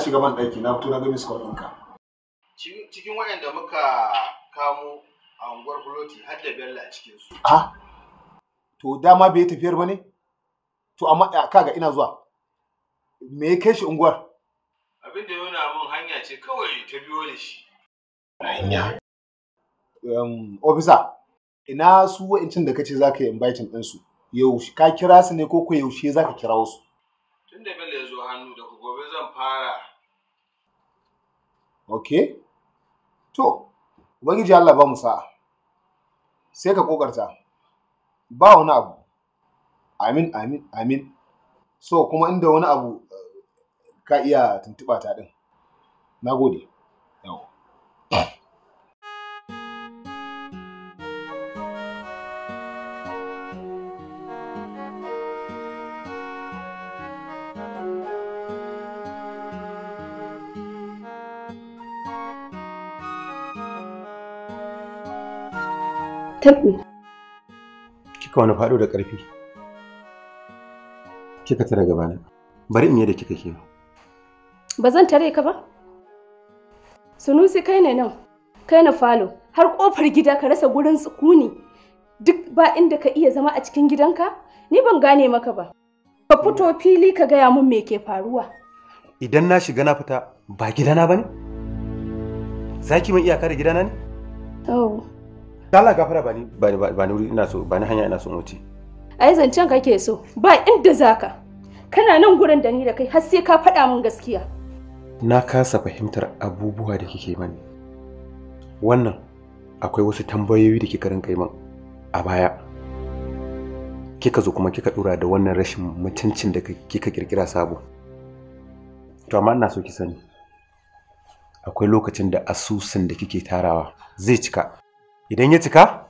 shiga ban ɗaki na fito na ga miss call ɗinka. Cikin waɗanda muka kamo a unguwar Buloti har da Bello a cikin su. Ah, to dama bai tafiyar ba ne? To amma kaga ina zuwa. Me ya kai shi unguwar? Abin da ya nuna min hanya ce kawai ta biyo da shi. Hanya? Officer, ina su wa'incin da kace za ka yi inviting ɗinsu? Yaushe ka kira su ne ko yaushe za ka kira su? Tun da Bello ya zo hannu daga gobe zan fara. Okay. To, Ubangiji Allah ba mu sa'a. Sai ka kokarta. Ba wani abu. Amin, amin, amin. So, kuma inda wani abu ka iya tuntuɓa ta ɗin. Na gode. Yau. Tabbi. Kika wani faɗo da ƙarfi. Kika tare gabana. Bari in yi da kika ke. Ba zan tare ka ba? Sunusi kai ne nan. Kai na falo. Har ƙofar gida ka rasa gurin sukuni. Duk ba inda ka iya zama a cikin gidanka? Ni ban gane maka ba. Ka fito fili ka gaya mun me ke faruwa. Idan na shiga na fita ba gidana ba ne? Za ki min iyaka da gidana ne? Oh. Allah gafara ba ni wuri ina so ba ni hanya ina so wuce. Ai zancen kake so ba inda zaka. Kana nan gurin da ni da kai har sai ka faɗa min gaskiya. Na kasa fahimtar abubuwa da kike mani. Wannan akwai wasu tambayoyi da kika rinka yi min a baya. Kika zo kuma kika dora da wannan rashin mutuncin da kika kirkira sabo. To amma ina so ki sani. Akwai lokacin da asusun da kike tarawa zai cika. Idan ya cika,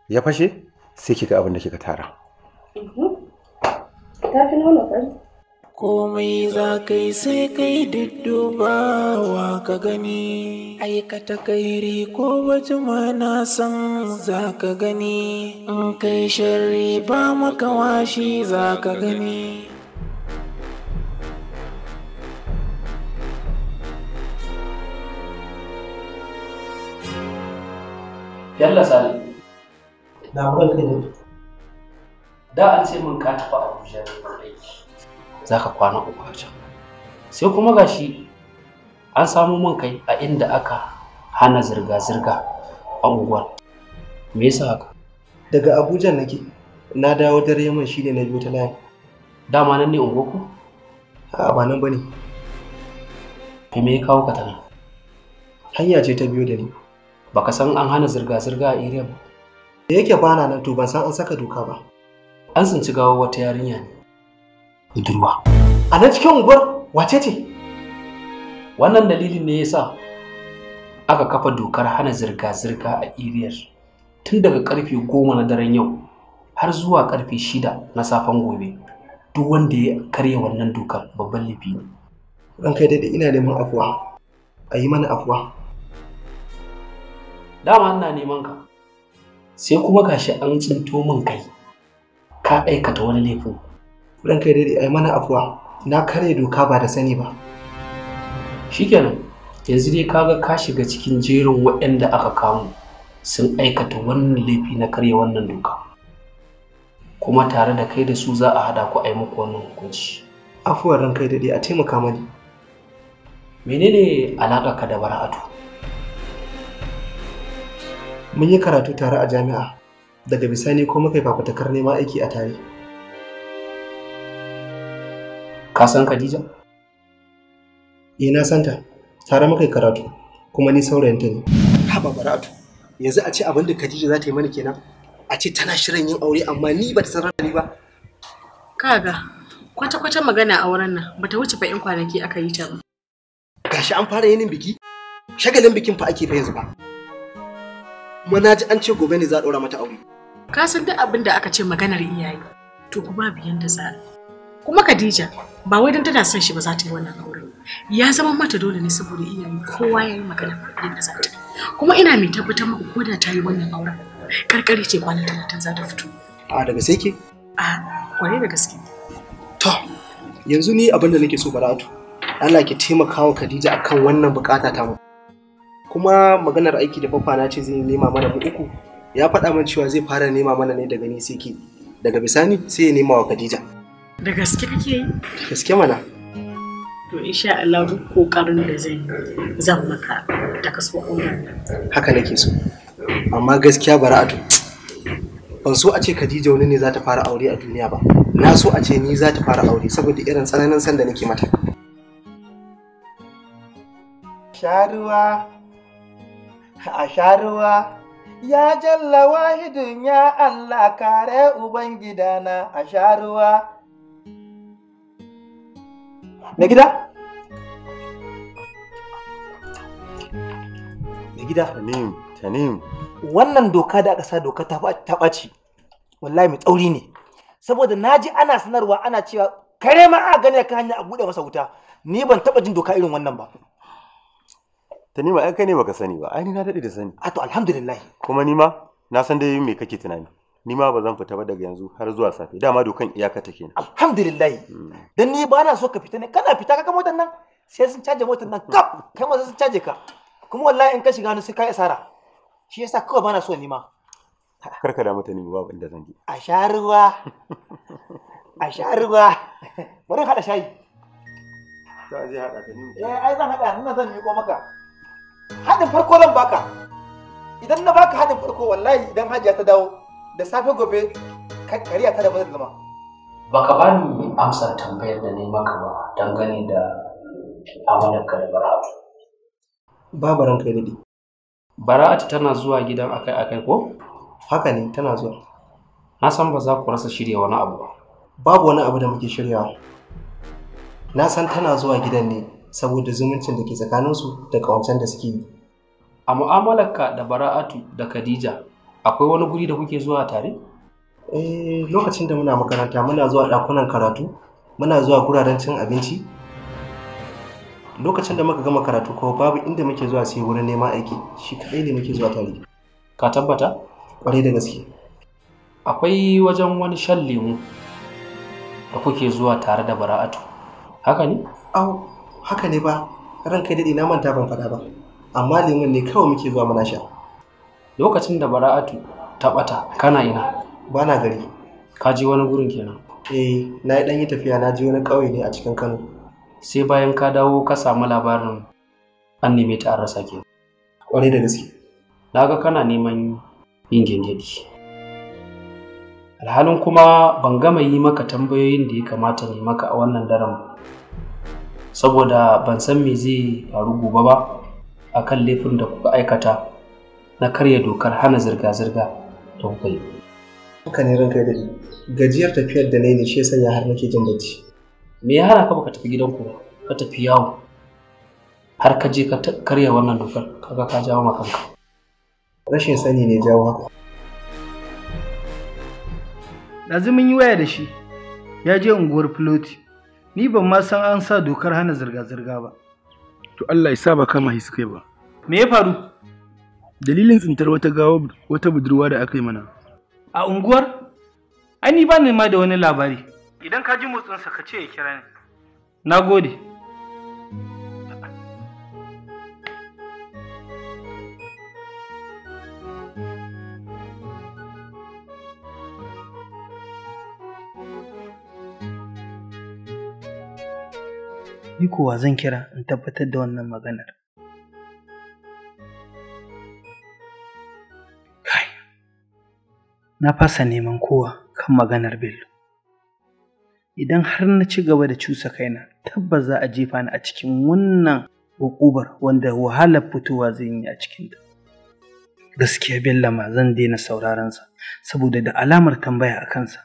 ya fashe, sai kika abin da kika tara. Tafi nono fari. Komai za ka yi sai kai duddubawa ka gani, aikata kairi ko bajima na san za ka gani, in kai sharri ba maka washi za ka gani. Yalla Sale. Na bugan kai ne. Da an ce min ka tafi Abuja ne aiki. Za ka kwana uku a can. Sai kuma gashi an samu min kai a inda aka hana zirga-zirga a unguwar. Me yasa haka? Daga Abuja nake. Na dawo dare man shine na biyo ta layin. Dama nan ne unguwarku? A'a ba nan bane. Me ya kawo ka ta nan? Hanya ce ta biyo da ni. Baka san an hana zirga-zirga a area ba? Da yake bana nan to ban san an saka doka ba. An tsinci gawar wata yarinya ne. Budurwa. A nan cikin unguwar wace ce? Wannan dalilin ne yasa aka kafa dokar hana zirga-zirga a eriyar tun daga karfe 10 na daren yau har zuwa karfe 6 na safen gobe. Duk wanda ya karya wannan dokar babban laifi ne. Ran kai daidai ina neman afuwa. A yi mana afuwa. Dama ina neman ka. Sai kuma gashi an tsinto min kai. Ka aikata wani laifin. Ran kai daidai a yi mana afuwa. Na karya doka ba da sani ba. Shikenan. Yanzu dai kaga ka shiga cikin jerin waɗanda aka kamo sun aikata wannan laifi na karya wannan doka. Kuma tare da kai da su za a hada ku a yi muku wannan hukunci. Afuwar ran kai daidai a taimaka mani. Menene alaƙa ka da Bara'atu? Mun yi karatu tare a jami'a. Daga bisani ko muka yi fafutukar neman aiki a tare. Ka san Khadija? Na santa. Tare muka yi karatu. Kuma ni saurayinta ne. Haba Bara'atu. Yanzu a ce abin da Khadija za ta yi mani kenan. A ce tana shirin yin aure amma ni ba ta sanar da ni ba. Kaga, kwata-kwata magana a wurin nan bata wuce fa in kwanaki aka yi ta ba. Gashi an fara yin biki? Shagalin bikin fa ake fa yanzu ba. Kuma na ji an ce gobe ne za a ɗaura mata aure. Ka san duk abin da aka ce maganar iyaye, to ku babu yanda za a. Kuma Khadija ba wai don tana son shi ba za ta yi wannan aure. Ya zama mata dole ne saboda iyaye kowa ya yi magana yadda za ta. Kuma ina mai tabbatar muku ko da ta yi wannan auren, karkare ce kwanan 30 za ta fito. A daga sai ke? A kwarai da gaske. To, yanzu ni abin da nake so Bara'atu. Allah ki taimaka wa Khadija akan wannan bukata ta mu. Kuma maganar aiki da baffa na ce zai nema mana mu uku, ya faɗa min cewa zai fara nema mana ne daga ni sai ki. Daga bisani sai ya nema wa Khadija. Da gaske kake yi? Gaske mana. To insha Allah duk kokarin da zan maka da kaso auren nan. Haka nake so. Amma gaskiya Bara'atu, ban so a ce Khadija wani ne za ta fara aure a duniya ba. Na so a ce ni za ta fara aure saboda irin tsananin san da nake mata. Sharuwa, a sharuwa, ya jalla wahidun ya Allah kare Ubangidana a sharuwa. Na gida? Na gida? Tanim. Wannan doka da aka sa doka ta ɓaci, wallahi mai tsauri ne. Saboda na ji ana sanarwa ana cewa kare ma a gane ka hanya a buɗe masa wuta. Ni ban taɓa jin doka irin wannan ba. Tanima ai kai ne baka sani ba. Ai ni na daɗe da sani. A to alhamdulillah. Kuma ni ma na san dai me kake tunani. Ni ma ba zan fita ba daga yanzu har zuwa safe. Dama dokan iyaka take ne. Alhamdulillah. Dan ni ba na so ka fita ne. Kana fita ka ga motar nan sai sun caje motar nan kap. Kai ma sai sun caje ka. Kuma wallahi in ka shiga hannu sai kai asara. Shi yasa kawai ba na so ni ma. Karka da mutane babu inda zan je. A sha ruwa. A sha ruwa. Bari haɗa shayi. Ta je haɗa ta ni. Ai zan haɗa nan zan miƙo maka. Haɗin farko zan baka. Idan na baka haɗin farko wallahi idan Hajiya ta dawo da safe gobe kariya ta da bazar zama. Baka bani amsar tambayar da ne maka ba dangane da amalarka da Bara'atu. Babu ranka ya daɗe. Bara'atu tana zuwa gidan akai-akai ko? Haka ne tana zuwa. Na san ba za ku rasa shirya wani abu ba. Babu wani abu da muke shiryawa. Na san tana zuwa gidan ne saboda zumuncin da ke tsakaninsu da ƙawancen da suke yi. A mu'amalarka da Bara'atu da Khadija akwai wani guri da kuke zuwa tare? Lokacin da muna makaranta muna zuwa ɗakunan karatu, muna zuwa guraren cin abinci. Lokacin da muka gama karatu kuma babu inda muke zuwa sai wurin neman aiki, shi kaɗai ne muke zuwa tare. Ka tabbata? Ƙwarai da gaske. Akwai wajen wani shan lemu da kuke zuwa tare da Bara'atu, haka ne? Au, haka ne ba, ranka daɗe na manta ban faɗa ba, amma lemun ne kawai muke zuwa muna sha. Lokacin da Bara'atu ta ɓata kana ina? Ba na gari. Ka je wani gurin kenan? Na yi ɗan yi tafiya na je wani ƙauye ne a cikin Kano. Sai bayan ka dawo ka samu labarin an neme ta an rasa ke. Ƙwarai da gaske. Na ga kana neman yin gyangyaɗi. Alhalin kuma ban gama yi maka tambayoyin da ya kamata ne maka a wannan daren ba. Saboda ban san me zai faru gobe ba akan laifin da kuka aikata na karya dokar hana zirga-zirga da kuka yi. Haka ne ranka da gajiyar tafiyar da ne shi ya sanya har nake jin bacci. Me ya hana ka baka tafi gidanku ba? Ka tafi yawo har ka je ka karya wannan dokar, kaga ka jawo ma kanka. Rashin sani ne jawo haka. Ɗazu mun yi waya da shi, ya je unguwar Filoti. Ni ban ma san an sa dokar hana zirga-zirga ba. To Allah ya sa ba kama shi suka yi ba. Me ya faru? Dalilin tsintar wata budurwa da aka yi mana. A unguwar? Ai ni ba ni ma da wani labari. Idan ka ji motsinsa ka ce ya kira ni. Na gode. Ni kuwa zan kira in tabbatar da wannan maganar. Kai, na fasa neman kowa kan maganar Bello. Idan har na ci gaba da cusa kaina, tabbas za a jefa ni a cikin wannan hukubar wanda wahalar fitowa zai yi a cikinta. Gaskiya Bello ma zan daina sauraron sa saboda da alamar tambaya a kansa.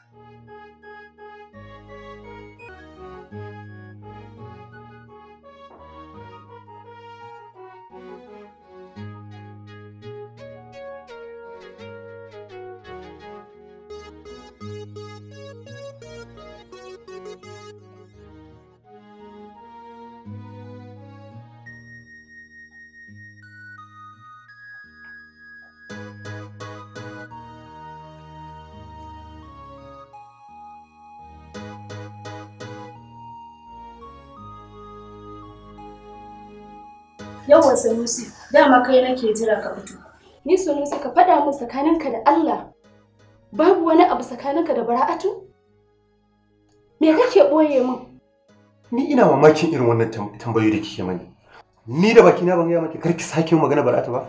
Yawan Sanusi, dama kai nake jira ka fito. Ni Sanusi ka faɗa min tsakaninka da Allah. Babu wani abu tsakaninka da Bara'atu? Me kake ɓoye min? Ni ina mamakin irin wannan tambayoyi da kike mani. Ni da bakina ban gaya maki karki sake yin magana Bara'atu ba.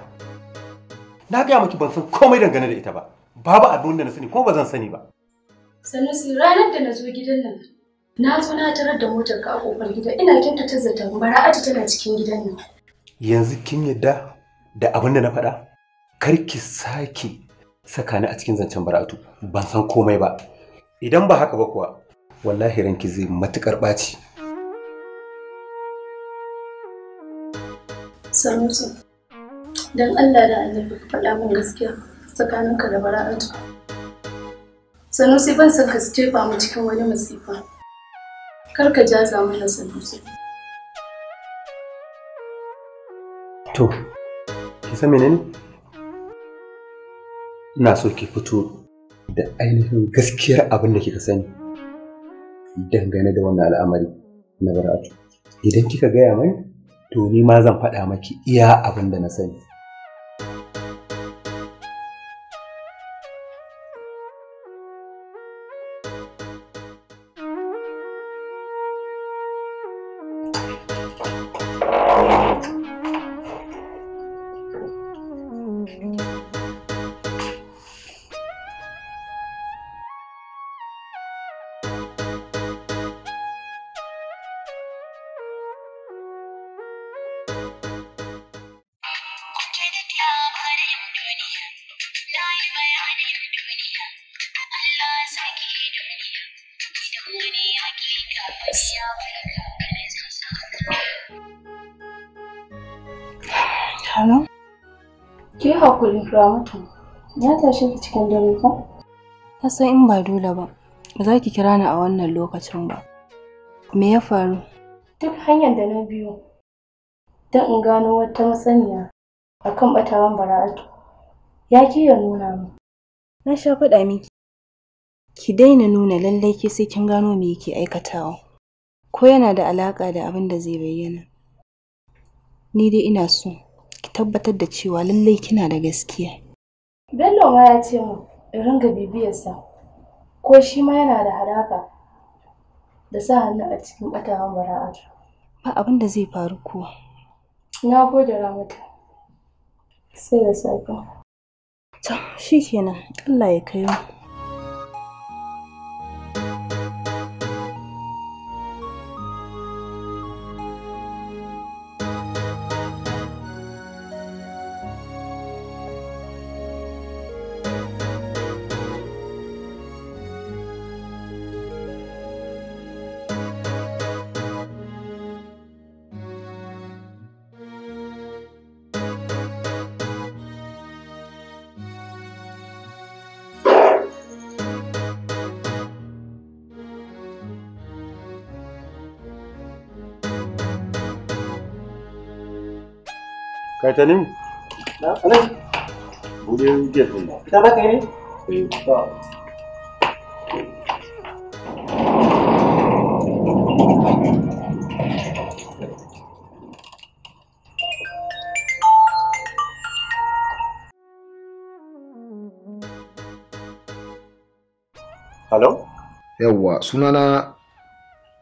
Na gaya maki ban san komai dangane da ita ba. Babu abin da na sani ko ba zan sani ba. Sanusi, ranar da na zo gidan nan, na zo na tarar da motar ka a kofar gida. Ina kyautata zaton Bara'atu tana cikin gidan nan. Yanzu kin yadda da abin da na faɗa? Karki sake saka ni a cikin zancen Bara'atu. Ban san komai ba. Idan ba haka ba kuwa, wallahi ranki zai matukar ɓaci. Sanusi, don Allah da Annabi ka faɗa min gaskiya tsakaninka da Bara'atu. Sanusi, ban san ka jefa mu cikin wani masifa. Kar ka jaza mana Sanusi. To, ki san menene? Ina so ki fito da ainihin gaskiyar abin da kika sani dangane da wannan al'amari na Bara'atu. Idan kika gaya mai, to ni ma zan faɗa maki iya abin da na sani. Hello? Ki hakuri Ramatu. Ya tashi ki cikin dare ko? Ta san in ba dole ba, za ki kira ni a wannan lokacin ba. Me ya faru? Duk hanyar da na biyo don in gano wata masaniya akan batawan Bara'atu, ya ki ya nuna mu. Na sha faɗa miki. Ki daina nuna lallai ke sai kin gano me yake aikatawa. Ko yana da alaƙa da abin da zai bayyana. Ni dai ina so ki tabbatar da cewa lallai kina da gaskiya. Bello ma ya ce mu in ringa bibiyarsa ko shi ma yana da alaƙa da sa hannu a cikin batawan Bara'atu. Ba abin da zai faru kuwa. Na gode Ramatu. Sai da safe. To, shikenan. Allah ya kai mu. Kai ta nemi? Na, anan. Bude gate ɗin. Ita ba ka yi ne? Hello? Yawwa, sunana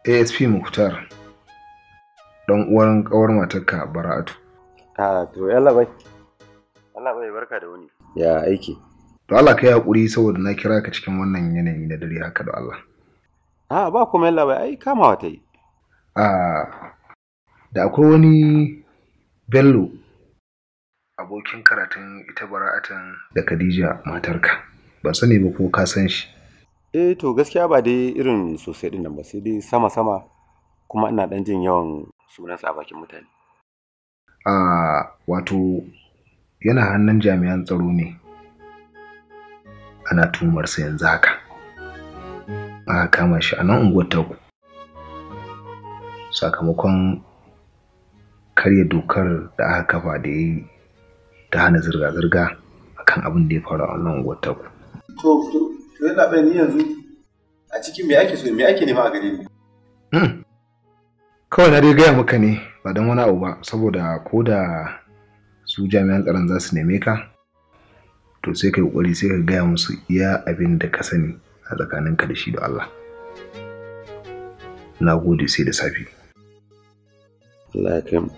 ASP Muktar. Dan uwan kawar matarka Bara'atu. To yalla bai. Allah bai barka da wani. Ya aiki. To Allah kai hakuri saboda na kira ka cikin wannan yanayi na dare haka da Allah. Ba kuma yalla bai, ai kamawa ta yi. Da akwai wani Bello abokin karatun ita Bara'atan da Khadija matarka. Ban sani ba ko ka san shi. To gaskiya ba dai irin sosai din nan ba, sai dai sama-sama kuma ina dan jin yawan sunansa a bakin mutane. Wato yana hannun jami'an tsaro ne. Ana tuhumarsa yanzu haka. Aka kama shi a nan unguwar taku. Sakamakon karya dokar da aka kafa da ya yi ta hana zirga-zirga akan abin da ya faru a wannan unguwar taku. To yana bai ni yanzu a cikin me ake so me ake nema a gare ni? Kawai na dai gaya maka ne ba don wani abu ba, saboda ko da su jami'an tsaron za su neme ka, to sai ka yi ƙoƙari sai ka gaya musu iya abin da ka sani a tsakaninka da shi da Allah. Na gode, sai da safe. Allah ya kai mu.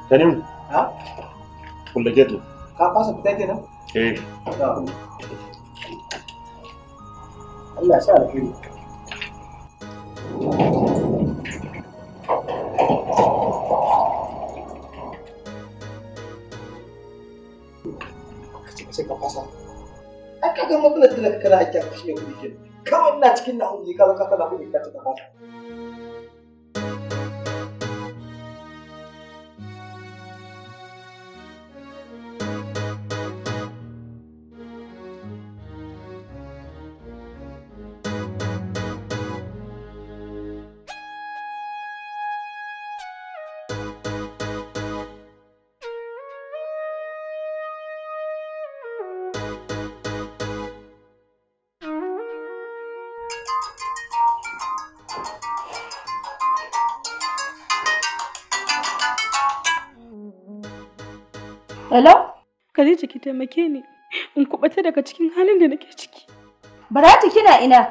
Salim. Ha? Kulle gate. Ka fasa fita kenan? Eh. Allah ya sa alheri. Sai ka fasa. Ai ka ga matsalar da kana hakki a kashe kuɗi kenan. Kawai ina cikin na hudu ka zo ka kana kuɗi ka ta fasa. Hello? Khadija ki taimake ni in kuɓata daga cikin halin da nake ciki. Baratu kina ina?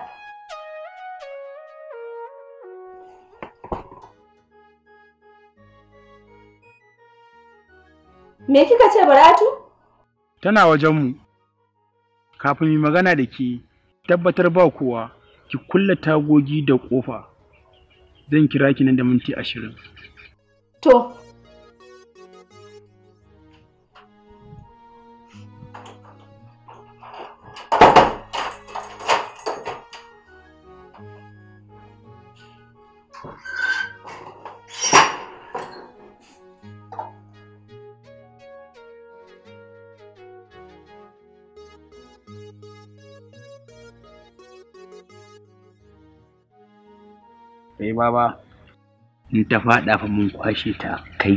Me kika ce Baratu? Tana wajenmu. Kafin yi magana da ke tabbatar ba kowa, ki kulle tagogi da ƙofa. Zan kira ki nan da minti 20. To. Kai baba, in ta faɗa fa mun kwashe ta kai.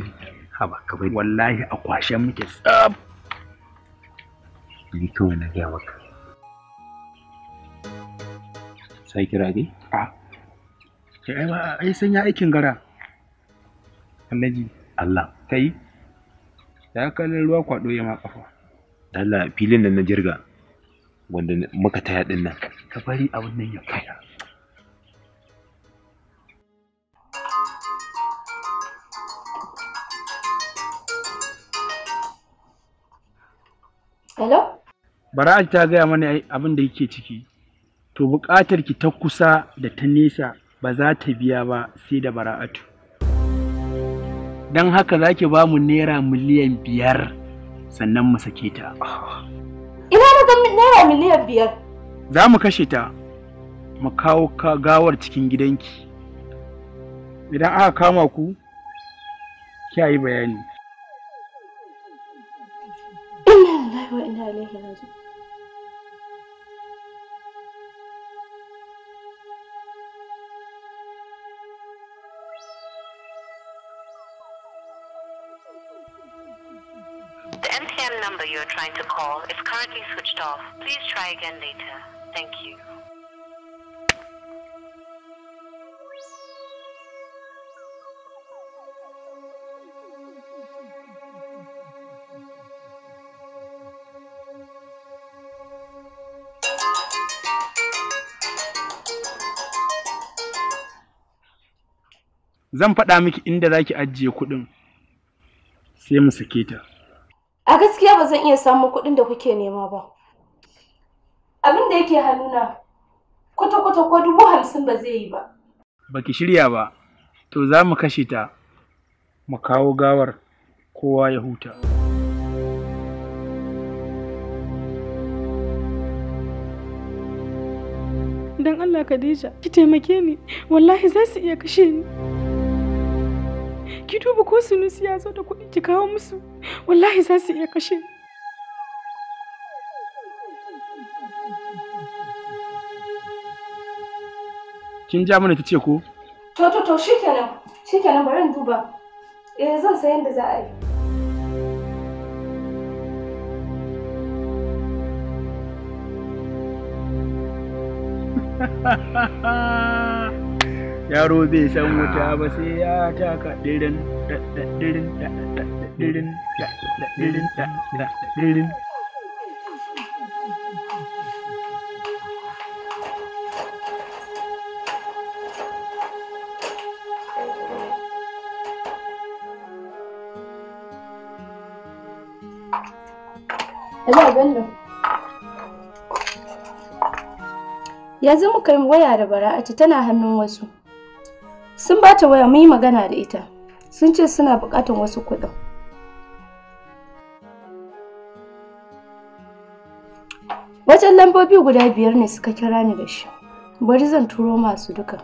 Haba ka bari. Wallahi a kwashen muke tsab. Ni kawai na gaya maka. Sai kira dai? Ai ba ai san ya aikin gara. Annaji Allah kai. Ya kallon ruwa kwado ya ma kafa. Allah filin nan na jirga wanda muka taya din nan. Ka bari abin nan ya fada. Hello? Bara'atu ta gaya mana abin da yake ciki. To buƙatar ki ta kusa da ta nesa ba za ta biya ba sai da Bara'atu. Don haka za ki ba mu naira miliyan 5 sannan mu sake ta. Ina na ga naira miliyan 5. Za mu kashe ta, mu kawo gawar cikin gidanki. Idan aka kama ku, kiya yi bayani. Wa inna ilaihi raji'un. The MTN number you are trying to call is currently switched off. Please try again later. Thank you. Zan faɗa miki inda za ki ajiye kuɗin sai mu sake ta. A gaskiya ba zan iya samun kuɗin da kuke nema ba. Abin da yake hannuna kwata-kwata ko 50,000 ba zai yi ba. Baki shirya ba, to za mu kashe ta, mu kawo gawar kowa ya huta. Don Allah Khadija, ki taimake ni, wallahi za su iya kashe ni. Ki duba ko Sunusi ya zo da kuɗi ki kawo musu, wallahi za su iya kashe ni. Kin ja mana ta ce ko? To shikenan bari in duba. Zan san yadda za a yi. Yaro zai san wuta ba sai ya taka dirin dirin dirin dirin dirin. Hello, Bello. Yanzu muka yi waya da Bara'atu tana hannun wasu. Sun ba ta waya mun yi magana da ita. Sun ce suna buƙatar wasu kuɗin. Wajen lambobi guda 5 ne suka kira ni da shi. Bari zan turo masu duka.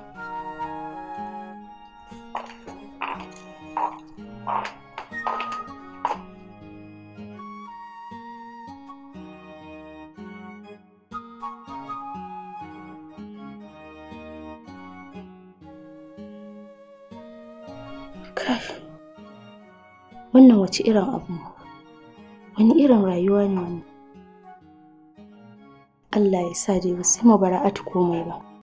Wannan wace irin abu? Wani irin rayuwa ne wannan? Allah ya sa dai ba sai mu Bara'atu komai ba.